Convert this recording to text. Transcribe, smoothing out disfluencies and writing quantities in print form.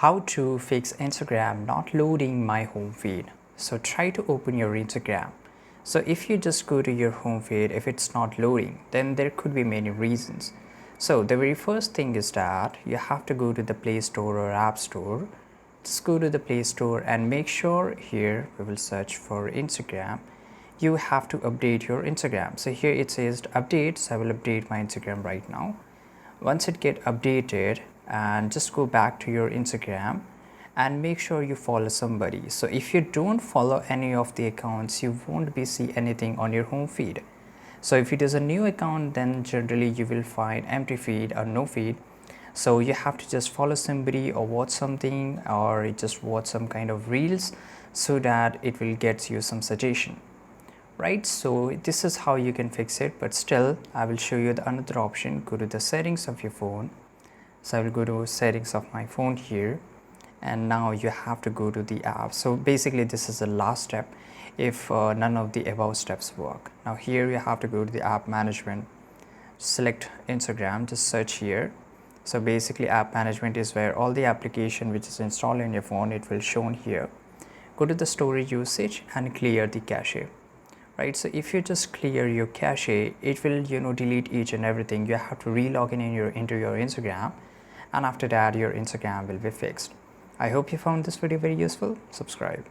How to fix Instagram not loading my home feed. So try to open your Instagram. So if you just go to your home feed, if it's not loading, then there could be many reasons. So the very first thing is that you have to go to the Play Store or App Store. Just go to the Play Store and make sure here we will search for Instagram. You have to update your Instagram. So here it says update, so I will update my Instagram right now. Once it get updated, and just go back to your Instagram and make sure you follow somebody. So if you don't follow any of the accounts, you won't be see anything on your home feed. So if it is a new account, then generally you will find empty feed or no feed. So you have to just follow somebody or watch something or just watch some kind of reels so that it will get you some suggestion, right? So this is how you can fix it, but still I will show you the another option. Go to the settings of your phone. So I will go to settings of my phone here, and now you have to go to the app. So basically this is the last step if none of the above steps work. Now here you have to go to the app management, select Instagram, just search here. So basically app management is where all the application which is installed in your phone, it will shown here. Go to the storage usage and clear the cache, right? So if you just clear your cache, it will delete each and everything. You have to re-log in into your Instagram, and after that your Instagram will be fixed. I hope you found this video very useful. Subscribe.